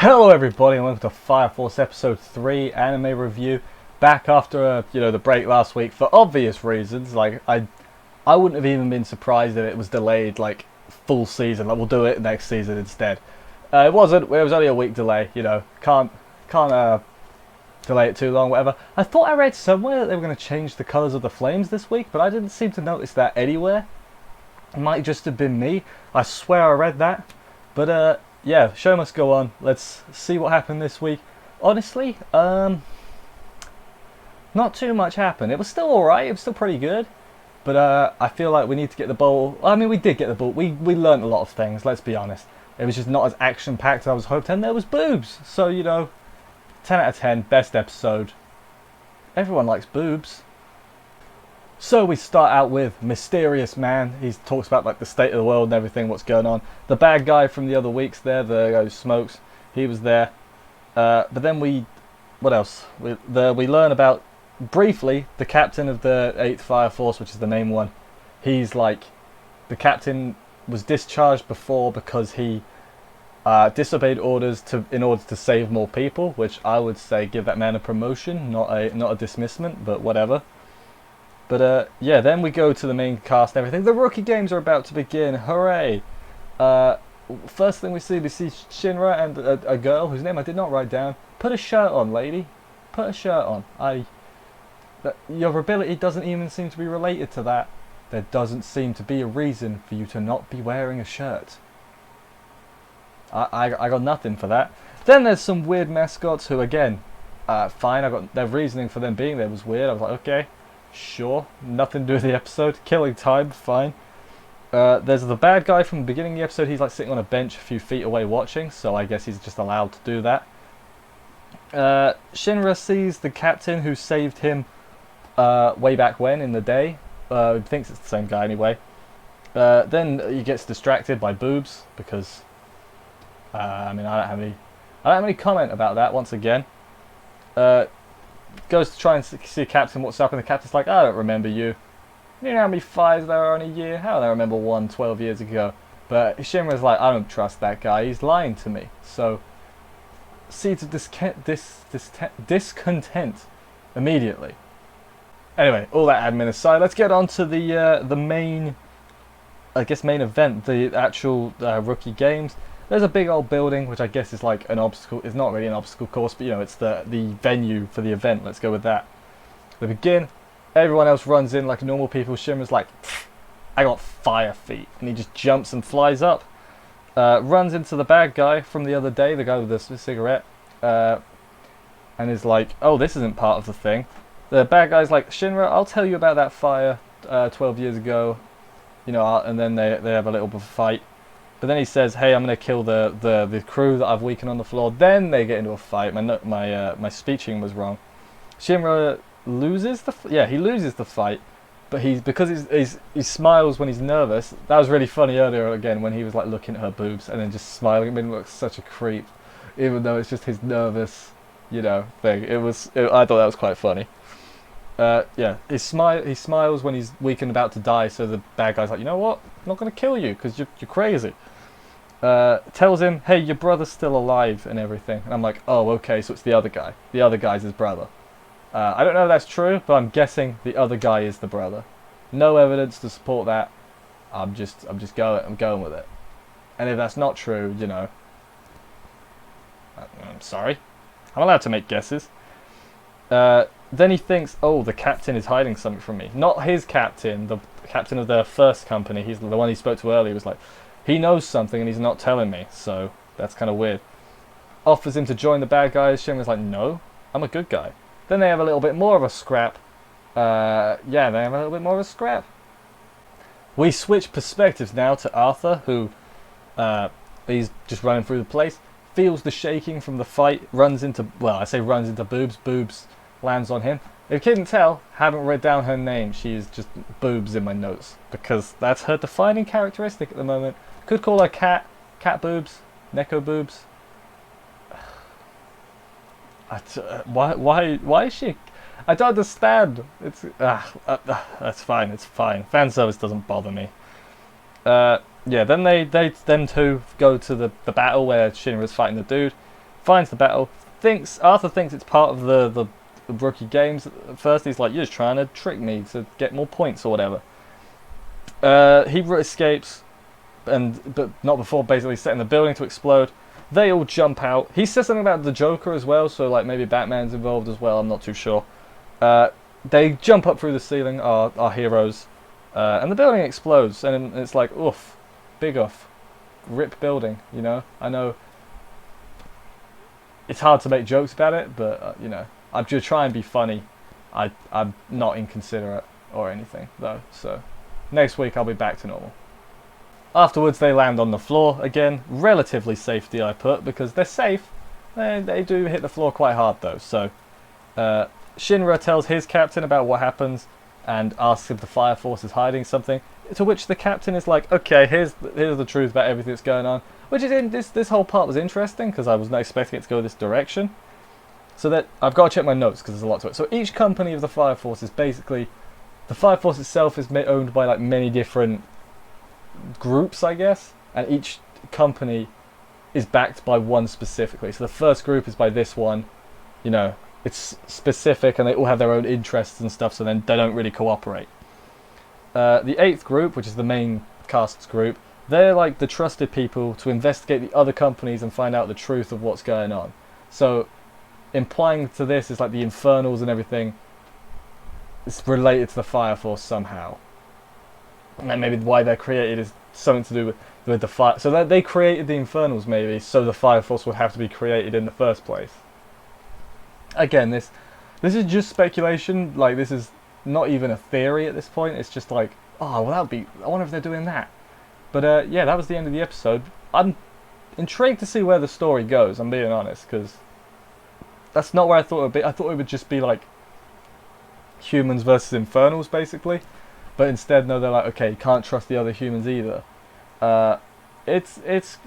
Hello everybody and welcome to Fire Force episode 3 anime review. Back after the break last week for obvious reasons. Like I wouldn't have even been surprised if it was delayed like full season. Like we'll do it next season instead. It wasn't. It was only a week delay. Can't delay it too long. Whatever. I thought I read somewhere that they were going to change the colours of the flames this week, but I didn't seem to notice that anywhere. It might just have been me. I swear I read that. But yeah, show must go on. Let's see what happened this week. Honestly, not too much happened. It was still alright, it was still pretty good. But I feel like we need to get the ball. I mean, we did get the ball. We learned a lot of things, let's be honest. It was just not as action-packed as I was hoping, and there was boobs. So, 10 out of 10, best episode. Everyone likes boobs. So we start out with Mysterious Man. He talks about like the state of the world and everything, what's going on. The bad guy from the other weeks there, the guy who smokes, he was there. But then what else? We learn about, briefly, the captain of the 8th Fire Force, which is the main one. He's like, the captain was discharged before because he disobeyed orders in order to save more people, which I would say give that man a promotion, not a dismissment, but whatever. But yeah, then we go to the main cast and everything. The rookie games are about to begin. Hooray! First thing we see Shinra and a girl whose name I did not write down. Put a shirt on, lady. Put a shirt on. Your ability doesn't even seem to be related to that. There doesn't seem to be a reason for you to not be wearing a shirt. I got nothing for that. Then there's some weird mascots who, again, fine. I got their reasoning for them being there was weird. I was like, okay. Sure, nothing to do with the episode. Killing time, fine. There's the bad guy from the beginning of the episode. He's like sitting on a bench a few feet away watching, so I guess he's just allowed to do that. Shinra sees the captain who saved him way back when in the day. He thinks it's the same guy anyway. Then he gets distracted by boobs because I mean I don't have any comment about that once again. Goes to try and see Captain what's up, and the Captain's like, I don't remember you. You know how many fires there are in a year? How do I remember one 12 years ago? But Shinra's like, I don't trust that guy, he's lying to me. So, seeds of discontent immediately. Anyway, all that admin aside, let's get on to the main, main event, the actual rookie games. There's a big old building, which I guess is like an obstacle. It's not really an obstacle course, but it's the venue for the event. Let's go with that. They begin. Everyone else runs in like normal people. Shinra's like, I got fire feet. And he just jumps and flies up. Runs into the bad guy from the other day, the guy with the cigarette. And is like, oh, this isn't part of the thing. The bad guy's like, Shinra, I'll tell you about that fire 12 years ago. And then they have a little bit of a fight. But then he says, "Hey, I'm gonna kill the crew that I've weakened on the floor." Then they get into a fight. My speeching was wrong. Shinra loses he loses the fight, but because he smiles when he's nervous. That was really funny earlier again when he was like looking at her boobs and then just smiling. It made him look such a creep, even though it's just his nervous thing. I thought that was quite funny. Yeah, he smiles when he's weak and about to die. So the bad guy's like, you know what? I'm not gonna kill you because you're crazy. Tells him, hey, your brother's still alive and everything. And I'm like, oh, okay, so it's the other guy. The other guy's his brother. I don't know if that's true, but I'm guessing the other guy is the brother. No evidence to support that. I'm going with it. And if that's not true, I'm sorry. I'm allowed to make guesses. Then he thinks, oh, the captain is hiding something from me. Not his captain, the captain of the first company. He's the one he spoke to earlier. He was like, he knows something and he's not telling me. So that's kind of weird. Offers him to join the bad guys. Shinra's like, no, I'm a good guy. Then they have a little bit more of a scrap. Yeah, they have a little bit more of a scrap. We switch perspectives now to Arthur, who he's just running through the place. Feels the shaking from the fight. Runs into boobs. Boobs lands on him. If you couldn't tell, haven't written down her name. She is just boobs in my notes because that's her defining characteristic at the moment. Could call her cat boobs, Neko boobs. Why is she? I don't understand. It's that's fine. It's fine. Fan service doesn't bother me. Yeah. Then them two go to the battle where Shinra's fighting the dude. finds the battle. Arthur thinks it's part of the rookie games. At first, he's like, "You're just trying to trick me to get more points or whatever." He escapes, but not before basically setting the building to explode. They all jump out. He says something about the Joker as well, so like maybe Batman's involved as well. I'm not too sure. They jump up through the ceiling, our heroes, and the building explodes. And it's like, oof, big oof, rip building. You know, I know it's hard to make jokes about it, but you know, I'm just trying to be funny. I'm not inconsiderate or anything though. So next week I'll be back to normal. Afterwards, they land on the floor again. Relatively safety, I put, because they're safe. They do hit the floor quite hard though. So Shinra tells his captain about what happens and asks if the Fire Force is hiding something. To which the captain is like, "Okay, here's the truth about everything that's going on." Which is in this whole part was interesting because I was not expecting it to go this direction. So that I've got to check my notes because there's a lot to it. So each company of the Fire Force is basically, the Fire Force itself is owned by like many different groups, I guess, and each company is backed by one specifically. So the first group is by this one, you know, it's specific and they all have their own interests and stuff, so then they don't really cooperate. The 8th group, which is the main cast's group, they're like the trusted people to investigate the other companies and find out the truth of what's going on. So implying to this is like the Infernals and everything is related to the Fire Force somehow. And maybe why they're created is something to do with the fire. So that they created the Infernals maybe, so the Fire Force would have to be created in the first place. Again, this is just speculation. Like, this is not even a theory at this point. It's just like, oh, well, that'd be. I wonder if they're doing that. But yeah, that was the end of the episode. I'm intrigued to see where the story goes. I'm being honest, because that's not where I thought it would be. I thought it would just be like humans versus Infernals, basically. But instead, no, they're like, okay, you can't trust the other humans either. It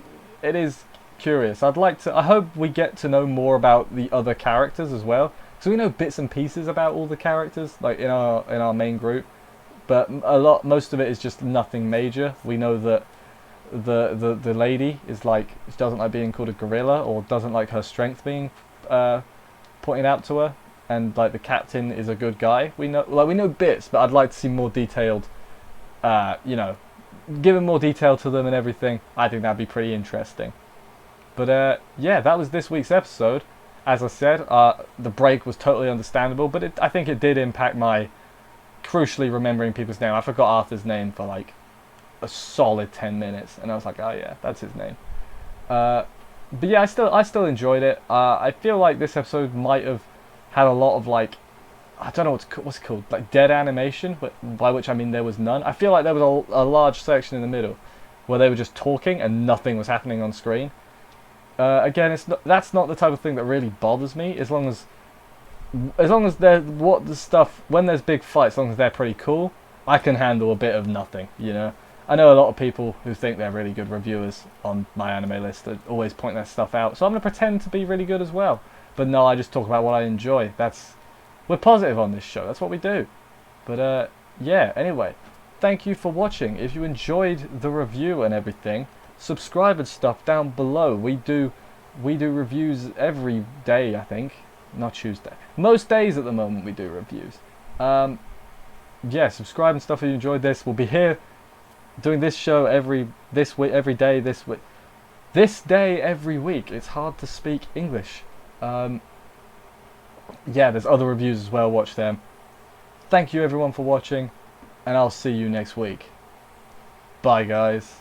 is curious. I hope we get to know more about the other characters as well. So we know bits and pieces about all the characters, like in our main group. But most of it is just nothing major. We know that the lady is like, doesn't like being called a gorilla, or doesn't like her strength being pointed out to her. And like the captain is a good guy. We know bits, but I'd like to see more detailed, you know, giving more detail to them and everything. I think that'd be pretty interesting. But yeah, that was this week's episode. As I said, the break was totally understandable, but I think it did impact my crucially remembering people's name. I forgot Arthur's name for like a solid 10 minutes, and I was like, oh yeah, that's his name. But yeah, I still enjoyed it. I feel like this episode might have had a lot of like, I don't know what's it called, like dead animation, but by which I mean there was none. I feel like there was a large section in the middle where they were just talking and nothing was happening on screen. Again, that's not the type of thing that really bothers me, as long as when there's big fights, as long as they're pretty cool, I can handle a bit of nothing, you know. I know a lot of people who think they're really good reviewers on my anime list that always point that stuff out, so I'm going to pretend to be really good as well. But no, I just talk about what I enjoy. We're positive on this show. That's what we do. But yeah, anyway, thank you for watching. If you enjoyed the review and everything, subscribe and stuff down below. We do reviews every day, I think. Not Tuesday. Most days at the moment we do reviews. Yeah, subscribe and stuff if you enjoyed this. We'll be here doing this show every day every week. It's hard to speak English. Yeah, there's other reviews as well, watch them. Thank you everyone for watching, and I'll see you next week. Bye guys.